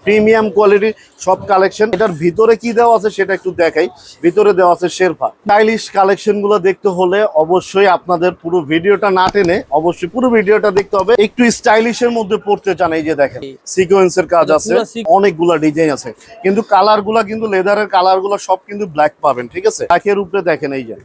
Premium quality সব collection. এটার ভিতরে কি দেওয়া আছে সেটা একটু দেখাই। ভিতরে দেওয়া আছে শেরপা। স্টাইলিশ কালেকশন গুলো দেখতে হলে অবশ্যই আপনাদের পুরো ভিডিওটা না টেনে অবশ্যই পুরো ভিডিওটা দেখতে হবে। একটু স্টাইলিশের মধ্যে পড়তে চান, এই যে দেখেন সিকোয়েন্সের কাজ আছে, অনেকগুলা ডিজাইন আছে, কিন্তু কালার গুলা কিন্তু লেদারের কালার গুলা সব কিন্তু ব্ল্যাক পাবেন, ঠিক আছে। ব্ল্যাকের উপরে দেখেন এই যে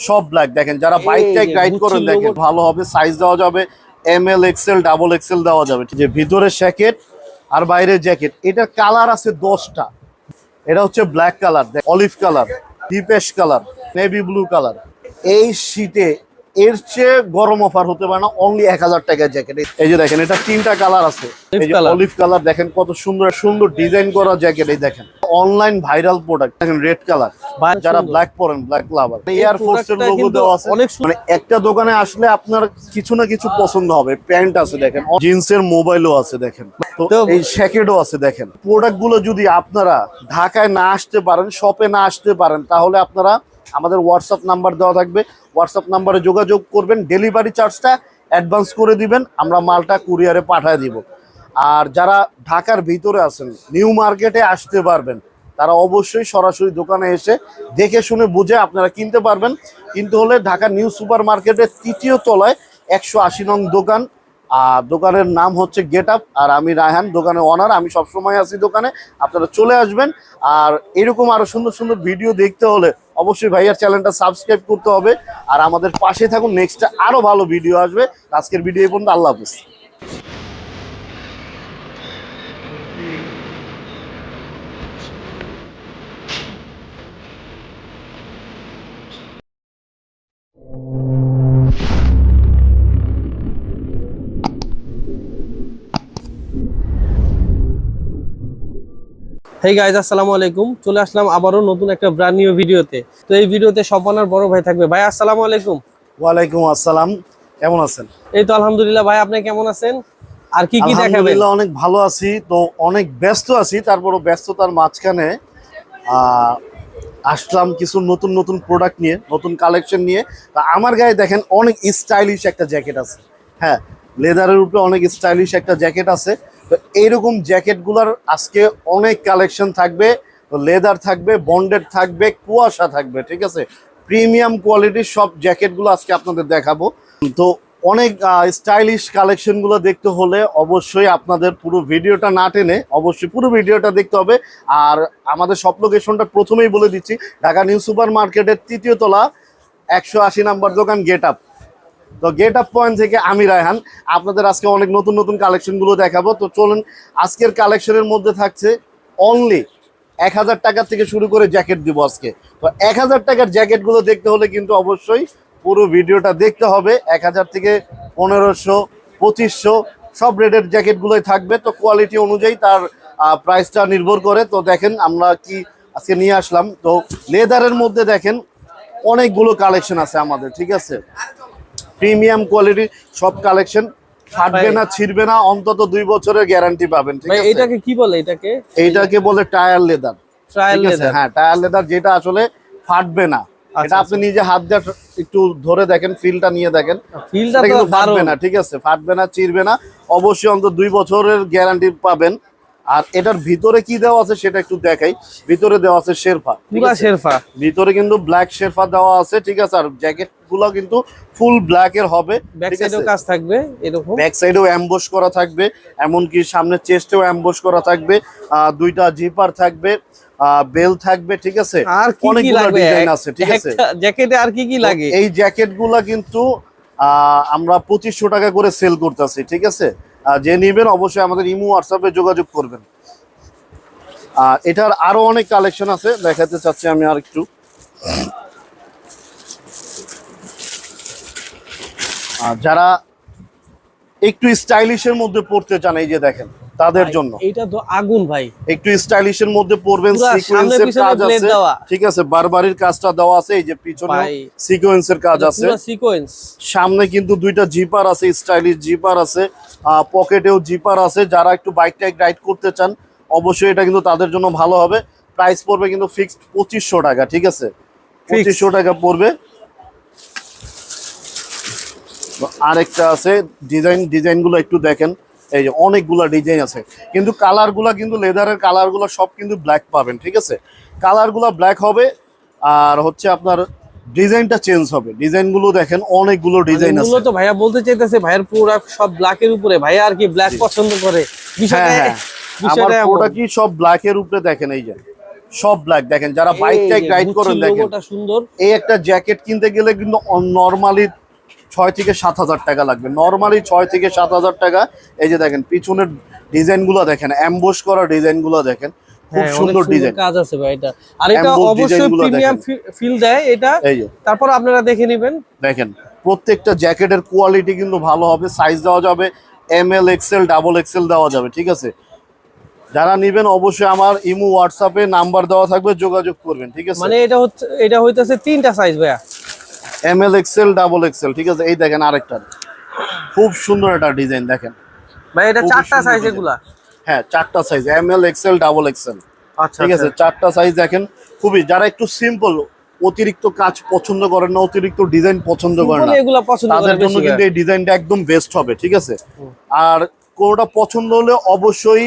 সব ব্ল্যাক। দেখেন যারা বাইক টাইক রাইড করেন দেখেন ভালো হবে, সাইজ দেওয়া যাবে ML XL ডাবল XL দেওয়া যাবে। যে ভিতরে জ্যাকেট আর বাইরে জ্যাকেট, এটার কালার আছে 10টা। এটা হচ্ছে black colour, olive colour, deep ash colour, navy blue colour. এই শীতে এর চেয়ে গরম অফার হতে পারে না। অনলি 1000 টাকার জ্যাকেট। এই যে দেখেন এটা 3টা কালার আছে। এই যে অলিভ কালার দেখেন কত সুন্দর সুন্দর ডিজাইন করা জ্যাকেট। এই দেখেন অনলাইন ভাইরাল প্রোডাক্ট। দেখেন রেড কালার, যারা ব্ল্যাক পরেন, ব্ল্যাক লাভার। এয়ার ফোর্সের লোগো দেওয়া আছে। মানে একটা দোকানে আসলে আপনার কিছু না কিছু পছন্দ হবে। প্যান্ট আছে দেখেন, জিন্সের মোবাইলও আছে দেখেন, তো এই জ্যাকেটও আছে দেখেন। প্রোডাক্ট গুলো যদি আপনারা ঢাকায় না আসতে পারেন, শপে না আসতে পারেন, তাহলে আপনারা আমাদের হোয়াটসঅ্যাপ নাম্বার দেওয়া থাকবে, হোয়াটসঅ্যাপ নাম্বারে যোগাযোগ করবেন। ডেলিভারি চার্জটা অ্যাডভান্স করে দিবেন, আমরা মালটা কুরিয়ারে পাঠিয়ে দিব। আর যারা ঢাকার ভিতরে আছেন, নিউ মার্কেটে আসতে পারবেন, তারা অবশ্যই সরাসরি দোকানে এসে দেখে শুনে বুঝে আপনারা কিনতে পারবেন। কিন্তু হলে ঢাকা নিউ সুপার মার্কেটের 3য় তলায় 180 নং দোকান। আর দোকানের নাম হচ্ছে গেট আপ। আর আমি রায়হান, দোকানের ওনার। আমি সবসময় আছি দোকানে, আপনারা চলে আসবেন। আর এরকম আরো সুন্দর সুন্দর ভিডিও দেখতে হলে অবশ্যই ভাইয়ার চ্যানেলটা সাবস্ক্রাইব করতে হবে। আর আমাদের পাশে থাকুন, নেক্সট আরো ভালো ভিডিও আসবে। আজকের ভিডিও এই পর্যন্ত, আল্লাহ হাফেজ। হেই গাইজ, আসসালামু আলাইকুম। চলে আসলাম আবারও নতুন একটা ব্র্যান্ড নিউ ভিডিওতে। তো এই ভিডিওতে স্বপনার বড় ভাই থাকবে। ভাই আসসালামু আলাইকুম। ওয়ালাইকুম আসসালাম, কেমন আছেন? এই তো আলহামদুলিল্লাহ। ভাই আপনি কেমন আছেন? আর কি কি দেখাবেন? আলহামদুলিল্লাহ অনেক ভালো আছি। তো অনেক ব্যস্ত আছি, তারপরও ব্যস্ততার মাঝখানে আসলাম কিছু নতুন নতুন প্রোডাক্ট নিয়ে, নতুন কালেকশন নিয়ে। তা আমার গায়ে দেখেন অনেক স্টাইলিশ একটা জ্যাকেট আছে। হ্যাঁ, লেদারের উপরে অনেক স্টাইলিশ একটা জ্যাকেট আছে। তো এইরকম জ্যাকেটগুলোর আজকে অনেক কালেকশন থাকবে। তো লেদার থাকবে, বন্ডেড থাকবে, কুয়াশা থাকবে, ঠিক আছে। প্রিমিয়াম কোয়ালিটির সব জ্যাকেটগুলো আজকে আপনাদের দেখাবো। তো অনেক স্টাইলিশ কালেকশনগুলো দেখতে হলে অবশ্যই আপনাদের পুরো ভিডিওটা না টেনে অবশ্যই পুরো ভিডিওটা দেখতে হবে। আর আমাদের সব লোকেশনটা প্রথমেই বলে দিচ্ছি, ঢাকা নিউ সুপার মার্কেটের 3য় তলা 180 নাম্বার দোকান গেট আপ। তো গেট আপ পয়েন্ট থেকে আমি রায়হান আপনাদের আজকে অনেক নতুন নতুন কালেকশনগুলো দেখাবো। তো চলুন, আজকের কালেকশনের মধ্যে থাকছে অনলি 1000 টাকা থেকে শুরু করে জ্যাকেট দিব আজকে। তো 1000 টাকার জ্যাকেটগুলো দেখতে হলে কিন্তু অবশ্যই পুরো ভিডিওটা দেখতে হবে। 1000 থেকে 1500, 2500 সব রেটের জ্যাকেটগুলোই থাকবে। তো কোয়ালিটি অনুযায়ী তার প্রাইসটা নির্ভর করে। তো দেখেন আমরা কি আজকে নিয়ে আসলাম। তো লেদারের মধ্যে দেখেন অনেকগুলো কালেকশন আছে আমাদের, ঠিক আছে। প্রিমিয়াম কোয়ালিটি সব কালেকশন, ফাটবে না, ছিড়বে না, অন্তত 2 বছরের গ্যারান্টি পাবেন, ঠিক আছে। এটাকে কি বলে? এইটাকে বলে টায়ার লেদার। Trial leather. হ্যাঁ, টায়ার লেদার, যেটা আসলে ফাটবে না। এটা আপনি নিজে হাত দিয়ে একটু ধরে দেখেন, ফিলটা নিয়ে দেখেন, ফিলটা তো কিন্তু ফাটবে দারুণ। না, ঠিক আছে। ফাটবে না, চিরবে না, অবশ্যই অন্তত 2 বছরের গ্যারান্টি পাবেন। আর এটার ভিতরে কি দেওয়া আছে সেটা একটু দেখাই। ভিতরে দেওয়া আছে শেরপা, পুরা শেরপা। ভিতরে কিন্তু ব্ল্যাক শেরপা দেওয়া আছে, ঠিক আছে। আর জ্যাকেট গুলো কিন্তু ফুল ব্ল্যাক এর হবে, ব্যাক ঠিক আছে। সাইডেও কাজ থাকবে এরকম, ব্যাক সাইডেও অ্যাম্বস করা থাকবে, এমনকি সামনে চেস্টেও অ্যাম্বস করা থাকবে। 2টা জিপার থাকবে, বেল থাকবে, ঠিক আছে। আর কি কি লাগবে ডিজাইন আছে, ঠিক আছে। জ্যাকেটে আর কি কি লাগে? এই জ্যাকেটগুলা কিন্তু আমরা 2500 টাকা করে সেল করতেছি, ঠিক আছে। যে নেবেন অবশ্যই আমাদের ইমো হোয়াটসঅ্যাপে যোগাযোগ করবেন। এটার আরো অনেক কালেকশন আছে, দেখাতে চাচ্ছি আমি আর একটু। যারা একটু স্টাইলিশের মধ্যে পড়তে চান, এই যে দেখেন তাদের জন্য এইটা তো আগুন ভাই। একটু স্টাইলিশের মধ্যে পড়বেন, পুরা সামনে সিকোয়েন্সের পিছনে কাজ ব্লেড আছে, দেওয়া। ঠিক আছে। বারবারির কাজটা দেওয়া আছে, এই যে পিছনে ভাই, সিকোয়েন্সের কাজ আছে। পুরা সিকোয়েন্স। সামনে কিন্তু 2টা জিপার আছে, স্টাইলিশ জিপার আছে, পকেটেও জিপার আছে। যারা একটু বাইক টাইক রাইড করতে চান অবশ্যই এটা কিন্তু তাদের জন্য ভালো হবে। প্রাইস পড়বে কিন্তু ফিক্সড 2500 টাকা, ঠিক আছে। 2500 টাকা পড়বে। আরেকটা আছে ডিজাইনগুলো একটু দেখেন, এই যে অনেকগুলা ডিজাইন আছে, কিন্তু কালারগুলা কিন্তু লেদারের কালারগুলো সব কিন্তু ব্ল্যাক পাবেন, ঠিক আছে? কালারগুলা ব্ল্যাক হবে, আর হচ্ছে আপনার ডিজাইনটা চেঞ্জ হবে। ডিজাইনগুলো দেখেন অনেকগুলো ডিজাইন আছে। মূলত ভাইয়া বলতে চাইতেছে ভাইয়ের প্রোডাক্ট সব ব্ল্যাকের উপরে, ভাইয়া আর কি ব্ল্যাক পছন্দ করে বিষয়টা। হ্যাঁ, আমার প্রোডাক্টই সব ব্ল্যাকের উপরে দেখেন, এই যে সব ব্ল্যাক দেখেন। যারা বাইক টাইক রাইড করেন দেখেন, সুন্দর। এই একটা জ্যাকেট কিনতে গেলে কিন্তু নরমালি 6 থেকে 7 হাজার টাকা লাগবে, নরমালি 6 থেকে 7 হাজার টাকা। এই যে দেখেন পিছনের ডিজাইনগুলো দেখেন, এমবোস করা ডিজাইনগুলো দেখেন, খুব সুন্দর ডিজাইন কাজ আছে ভাই এটা। আর এটা অবশ্যই প্রিমিয়াম ফিল দেয় এটা। তারপর আপনারা দেখে নেবেন। দেখেন প্রত্যেকটা জ্যাকেটের কোয়ালিটি কিন্তু ভালো হবে, সাইজ দেওয়া যাবে ML XL ডাবল XL দেওয়া যাবে, ঠিক আছে? যারা নেবেন অবশ্যই আমার ইমো হোয়াটসঅ্যাপে নাম্বার দেওয়া থাকবে, যোগাযোগ করবেন, ঠিক আছে? মানে এটা হইতাছে তিনটা সাইজ ভাইয়া, ML XL ডাবল XL, ঠিক আছে? এই দেখেন আরেকটা খুব সুন্দর একটা ডিজাইন দেখেন ভাই, এটা চারটা সাইজ এগুলা। হ্যাঁ, চারটা size ML XL double XL, আচ্ছা ঠিক আছে? চারটা সাইজ দেখেন। খুবই যারা একটু সিম্পল, অতিরিক্ত কাজ পছন্দ করেন না, অতিরিক্ত ডিজাইন পছন্দ করেন না, এগুলা পছন্দ তাদের জন্য কিন্তু এই ডিজাইনটা একদম বেস্ট হবে, ঠিক আছে? আর কোনটা পছন্দ হলে অবশ্যই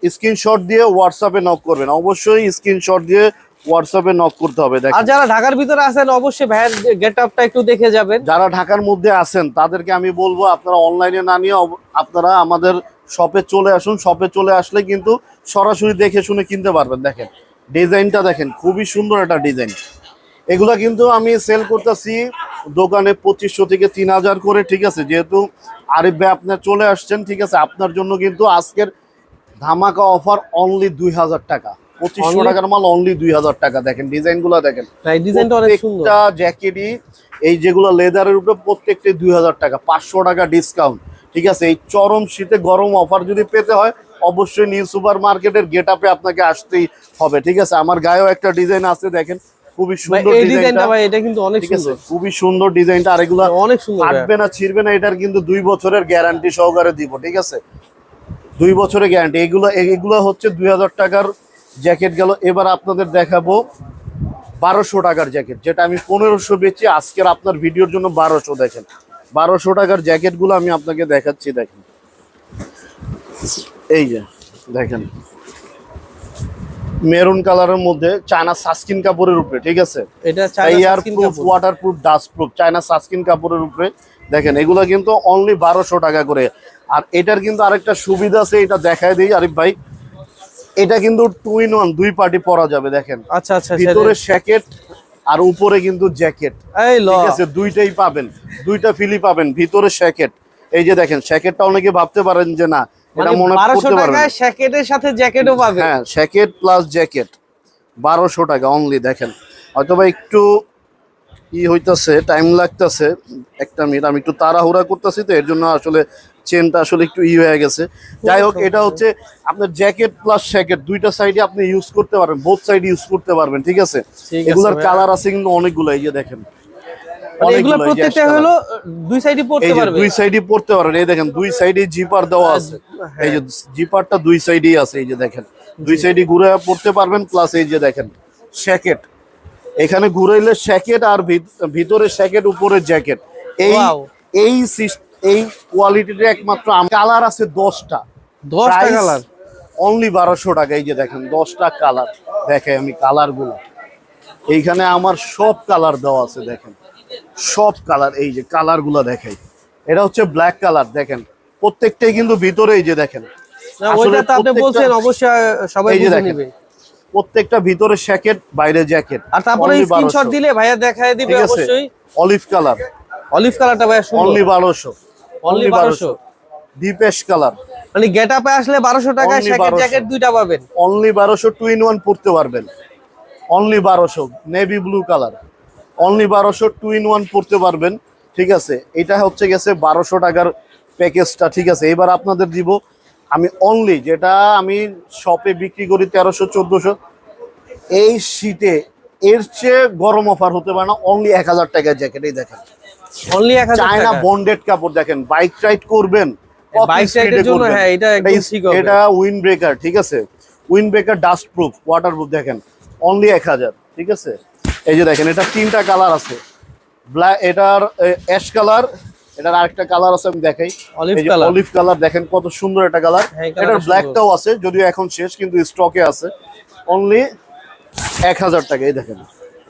স্ক্রিনশট দিয়ে হোয়াটসঅ্যাপে নক করবেন, অবশ্যই স্ক্রিনশট দিয়ে হোয়াটসঅ্যাপে নক করতে হবে। আর যারা ঢাকার ভিতরে আছেন অবশ্যই ভাইয়ের গেটআপটা একটু দেখে যাবেন। যারা ঢাকার মধ্যে আছেন তাদেরকে আমি বলবো আপনারা অনলাইনে না নিয়ে আপনারা আমাদের শপে চলে আসুন। শপে চলে আসলে কিন্তু সরাসরি দেখে শুনে কিনতে পারবেন। দেখেন ডিজাইনটা দেখেন, খুবই সুন্দর একটা ডিজাইন। এগুলা কিন্তু আমি সেল করতেছি দোকানে 2500 থেকে 3000 করে, ঠিক আছে? যেহেতু আরিফ ভাই আপনার চলে আসছেন, ঠিক আছে, আপনার জন্য কিন্তু আজকের ধামাকা অফার অনলি 2000 টাকা। 2500 টাকার মাল অনলি 2000 টাকা। দেখেন ডিজাইনগুলো দেখেন, ডিজাইনটা অনেক সুন্দর। প্রত্যেকটা জ্যাকেটই এই যেগুলো লেদারের উপরে প্রত্যেকটা 2000 টাকা, 500 টাকা ডিসকাউন্ট, ঠিক আছে? এই চরম শীতে গরম অফার যদি পেতে হয় অবশ্যই নিউ সুপার মার্কেটের গেটআপে আপনাকে আসতেই হবে, ঠিক আছে? আমার গায়েও একটা ডিজাইন আছে দেখেন, খুবই সুন্দর ডিজাইনটা ভাই, এটা কিন্তু অনেক সুন্দর, খুবই সুন্দর ডিজাইনটা। আর এগুলো অনেক সুন্দর, ফাটবে না, ছিড়বে না, এটার কিন্তু 2 বছরের গ্যারান্টি সহকারে দিব, ঠিক আছে? 2 বছরের গ্যারান্টি। এগুলো হচ্ছে 2000 টাকার জ্যাকেট গেল। এবার আপনাদের দেখাবো 1200 টাকার জ্যাকেট, যেটা আমি 1500 বেচি, আজকের আপনার ভিডিওর জন্য 1200। দেখেন 1200 টাকার জ্যাকেটগুলো আমি আপনাকে দেখাচ্ছি। দেখেন এই যে দেখেন মেরুন কালারের মধ্যে চায়না সাস্কিন কাপড়ের উপরে, ঠিক আছে? এটা এয়ারপ্রুফ, ওয়াটারপ্রুফ, ডাস্টপ্রুফ চায়না সাস্কিন কাপড়ের উপরে। দেখেন এগুলো কিন্তু অনলি 1200 টাকা করে। আর এটার কিন্তু আরেকটা সুবিধা আছে, এটা দেখায় দিই আরিফ ভাই। এটা কিন্তু 2 in 1, 2 পার্টি পরা যাবে। দেখেন আচ্ছা আচ্ছা, ভিতরে জ্যাকেট আর উপরে কিন্তু জ্যাকেট, ঠিক আছে? দুইটাই পাবেন, দুইটা ফিলি পাবেন, ভিতরে জ্যাকেট। এই যে দেখেন জ্যাকেটটা অনেকে ভাবতে পারেন যে না, এটা মনে করতে পারবেন না, জ্যাকেটের সাথে জ্যাকেটও পাবেন। হ্যাঁ, জ্যাকেট প্লাস জ্যাকেট 1200 টাকা অনলি। দেখেন হয়তোবা একটু হইতাছে, টাইম লাগতেছে, একটা মিনিট, আমি একটু তাড়াহুড়া করতেছি তো এর জন্য আসলে চেনটা আসলে একটু হয়ে গেছে। যাই হোক, এটা হচ্ছে আপনার জ্যাকেট প্লাস জ্যাকেট, দুইটা সাইডে আপনি ইউজ করতে পারবেন, বোথ সাইড ইউজ করতে পারবেন, ঠিক আছে? এগুলার কালার আছে কিন্তু অনেকগুলো। এই যে দেখেন এগুলো প্রত্যেকটা হলো দুই সাইডে পড়তে পারবে, দুই সাইডে পড়তে পারবেন। এই দেখেন দুই সাইডে জিপার দেওয়া আছে, এই যে জিপারটা দুই সাইডেই আছে। এই যে দেখেন দুই সাইডে ঘুরে পড়তে পারবেন। প্লাস এই যে দেখেন জ্যাকেট, এখানে ঘুরাইলে জ্যাকেট, আর ভিতরে জ্যাকেট, উপরে জ্যাকেট। এই কোয়ালিটিটা একমাত্র কালার আছে 10টা কালার, অনলি 1200 টাকা। এই যে দেখেন 10টা কালার, দেখে আমি কালার গুলো এইখানে আমার সব কালার দেওয়া আছে। দেখেন সব কালার, এই যে কালার গুলা দেখাই। এটা হচ্ছে ব্ল্যাক কালার, দেখেন প্রত্যেকটাই কিন্তু ভিতরে এই যে দেখেন, প্রত্যেকটা ভিতরে জ্যাকেট, বাইরে জ্যাকেট। আর তারপরে স্ক্রিনশট দিলে ভাইয়া দেখায় দিবে অবশ্যই। অলিভ কালার, অলিভ কালারটা ভাইয়া সুন্দর, only 1200, only 1200। Deep ash colour, মানে গেটআপে আসলে 1200 টাকায় জ্যাকেট দুইটা পাবেন, অনলি 1200। 2 in 1 পড়তে পারবেন, only 1200। Navy blue colour, only 1200, 2 in 1 পড়তে পারবেন, ঠিক আছে? এটা হচ্ছে গেছে 1200 টাকার প্যাকেজটা, ঠিক আছে? এবার আপনাদের দিব আমি অনলি, যেটা আমি শপে বিক্রি করি 1300 1400, এই শীতে এর চেয়ে গরম অফার হতে পারে না। অনলি 1000 টাকার জ্যাকেট। এই দেখেন অনলি 1000 টাকা, চায়না বন্ডেড কাপড়। দেখেন বাইক রাইড করবেন, বাইক রাইডের জন্য, হ্যাঁ এটা একদম ঠিক হবে। এটা উইন্ড ব্রেকার, ঠিক আছে? Wind breaker, dust proof, waterproof. দেখেন অনলি 1000, ঠিক আছে? এই যে দেখেন এটা 3টা কালার আছে, ব্ল্যাক, এটার অ্যাশ কালার, এটার আরেকটা কালার আছে আমি দেখাই, অলিভ এই যে কালার। অলিভ কালার দেখেন কত সুন্দর একটা কালার। হ্যাঁ, এই এটার কালারটা ব্ল্যাকটাও আছে, যদিও এখন শেষ, কিন্তু স্টকে আছে। অনলি 1000 টাকা। এই দেখেন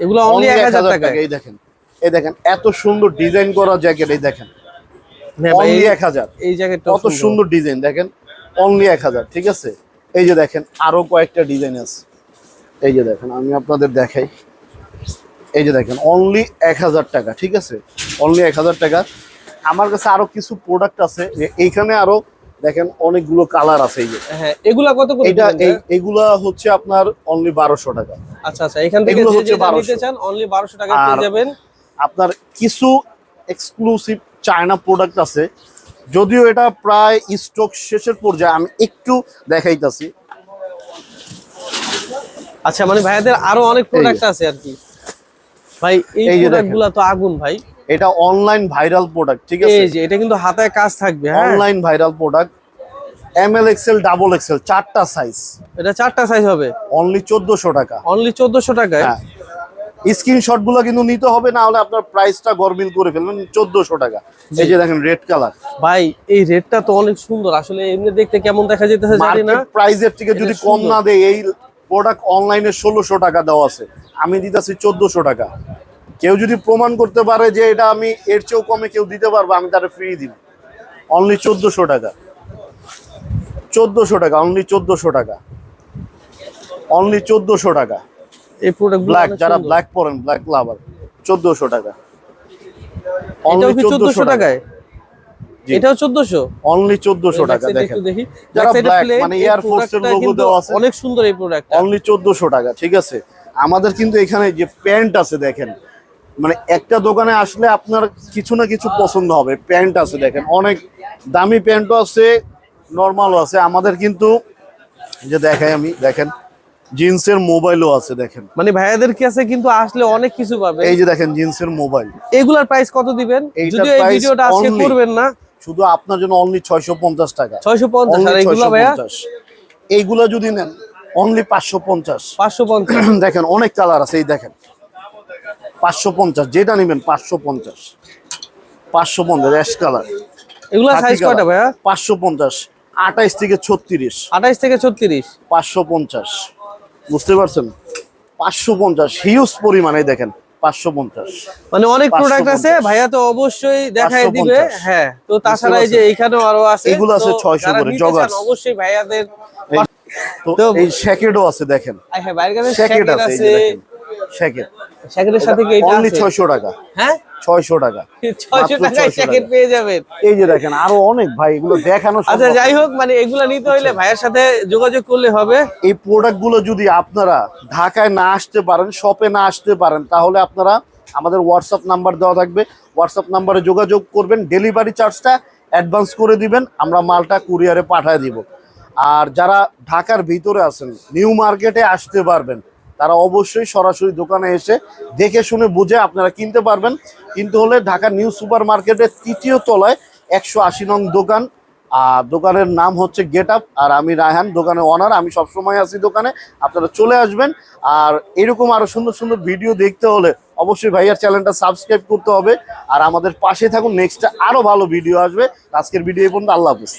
এগুলো অনলি 1000 টাকা। এই দেখেন, এই দেখেন এত সুন্দর ডিজাইন করা জ্যাকেট। এই দেখেন হ্যাঁ ভাই, অনলি 1000। এই জ্যাকেটটা কত সুন্দর ডিজাইন দেখেন, অনলি 1000। ঠিক আছে, এই যে দেখেন আরো কয়েকটা ডিজাইন আছে। এই যে দেখেন আমি আপনাদের দেখাই, এই যে দেখেন অনলি 1000 টাকা। ঠিক আছে, অনলি 1000 টাকা। আমার কাছে আরো কিছু প্রোডাক্ট আছে, যে এইখানে আরো দেখেন অনেকগুলো কালার আছে। এই যে হ্যাঁ, এগুলা কত করে এটা দিবেন ভাইয়া? এইগুলা হচ্ছে আপনার অনলি 1200 টাকা। আচ্ছা আচ্ছা, এখান থেকে এগুলো যে হচ্ছে যেটা 1200 নিতে চান অনলি 1200 টাকা আর পেয়ে যাবেন। আপনার কিছু এক্সক্লুসিভ চায়না প্রোডাক্ট আছে, যদিও এটা প্রায় স্টক শেষের পর্যায়ে, আমি একটু দেখাইতাছি। আচ্ছা, মানে ভাইয়াদের আরো অনেক প্রোডাক্ট আছে আর কি। ভাই এই এই যে প্রোডাক্টগুলো তো আগুন ভাই। এটা অনলাইন ভাইরাল প্রোডাক্ট। ঠিক আছে, এই যে এটা কিন্তু হাতায় কাজ থাকবে। হ্যাঁ, online viral product, ML XL double XL চারটা সাইজ, এটা 4টা সাইজ হবে, অনলি 1400 টাকা। অনলি 1400 টাকায়। হ্যাঁ, স্ক্রিনশট গুলো কিন্তু নিতে হবে, না হলে আপনার প্রাইসটা গরমিল করে ফেলবেন। 1400 টাকা। এই যে দেখেন রেড কালার, ভাই এই রেটটা তো অনেক সুন্দর, আসলে এমনি দেখতে কেমন দেখা যেতেছে জানি না। মার্কেট প্রাইসের থেকে যদি এটা কম সুন্দর। না দেয়, এই প্রোডাক্ট অনলাইনে 1600 টাকা দেওয়া আছে, আমি দিতেছি 1400 টাকা। কেউ যদি প্রমাণ করতে পারে যে এটা আমি এর চেয়েও কমে কেউ দিতে পারবো, আমি তারে ফ্রি দিব। অনলি 1400 টাকা, 1400 টাকা, অনলি 1400 টাকা, অনলি 1400 টাকা। এই প্রোডাক্টগুলো ব্ল্যাক, যারা ব্ল্যাক পরেন, ব্ল্যাক লাভার, 1400 টাকা। এটাও অনলি কি 1400 টাকায়? জি। এটাও 1400। অনলি 1400 টাকা। দেখেন একটু দেখি, যারা Back side এ black, plate, মানে এই এয়ার ফোর্সের প্রোডাক্টটা লোগো কিন্তু দেওয়া আছে, অনেক সুন্দর এই প্রোডাক্টটা। অনলি 1400 টাকা। ঠিক আছে, আমাদের কিন্তু এখানে যে প্যান্ট আছে দেখেন, মানে একটা দোকানে আসলে আপনার কিছু না কিছু পছন্দ হবে। প্যান্ট আছে দেখেন, অনেক দামি প্যান্টও আছে, নর্মালও আছে। আমাদের কিন্তু যে দেখাই আমি, দেখেন জিন্সের মোবাইলও আছে দেখেন। মানে ভাইয়াদের কাছে কিন্তু আসলে অনেক কিছু পাবে। এই যে দেখেন জিন্সের মোবাইল, এগুলার প্রাইস কত দিবেন? এইটার যদিও এই price ভিডিওটা আজকে only করবেন না। শুধু আপনার জন্য অনলি 650 টাকা। 650। আর Only এগুলো ভাইয়া 650। এইগুলা যদি নেন অনলি 550। 550। দেখেন অনেক কালার আছে, এই দেখেন 550, যেটা নেবেন 550, 550 অ্যাশ কালার। এগুলা সাইজ কয়টা ভাইয়া? 550, 28 থেকে 36, 28 থেকে 36। 550। বুঝতে পারছেন, 550 হিউজ পরিমাণে। দেখেন 550, মানে অনেক প্রোডাক্ট আছে 550 ভাইয়া, তো অবশ্যই দেখাই দিবে। 550 হ্যাঁ, তো তাছাড়া এই যে এইখানেও আরো আছে, এগুলো আছে তো 600 যারা করে, নিতে joggers। চান অবশ্যই ভাইয়াদের। তো তো এই শ্যাকেটও আছে দেখেন, হ্যাঁ, বাইরের কাছে শ্যাকেট শ্যাকেট আছে, এই আছে। যে দেখেন শ্যাকেট, শ্যাকেটের সাথে কি এটা অনলি আছে? 600 টাকা। হ্যাঁ, 600 টাকা, 600 মাত্র টাকায় 600 শ্যাকেট টাকা। পেয়ে যাবেন। এই যে দেখেন আরো অনেক, ভাই এগুলো দেখানো আচ্ছা, সম্ভব যাই না। হোক, মানে এগুলা নিতে হইলে ভাইয়ের সাথে যোগাযোগ করলে হবে। এই প্রোডাক্টগুলো যদি আপনারা ঢাকায় না আসতে পারেন, শপে না আসতে পারেন, তাহলে আপনারা আমাদের হোয়াটসঅ্যাপ নাম্বার দেওয়া থাকবে, হোয়াটসঅ্যাপ নাম্বারে যোগাযোগ করবেন। ডেলিভারি চার্জটা অ্যাডভান্স করে দিবেন, আমরা মালটা কুরিয়ারে পাঠিয়ে দিব। আর যারা ঢাকার ভিতরে আছেন, নিউ মার্কেটে আসতে পারবেন, তারা অবশ্যই সরাসরি দোকানে এসে দেখে শুনে বুঝে আপনারা কিনতে পারবেন। কিনতে হলে ঢাকা নিউ সুপার মার্কেটের 3য় তলায় 180 নং দোকান। আর দোকানের নাম হচ্ছে গেট আপ, আর আমি রায়হান, দোকানের ওনার। আমি সবসময় আছি দোকানে, আপনারা চলে আসবেন। আর এরকম আরো সুন্দর সুন্দর ভিডিও দেখতে হলে অবশ্যই ভাইয়ার চ্যানেলটা সাবস্ক্রাইব করতে হবে, আর আমাদের পাশে থাকুন। নেক্সট আরো ভালো ভিডিও আসবে। আজকের ভিডিও এই পর্যন্ত, আল্লাহ হাফেজ।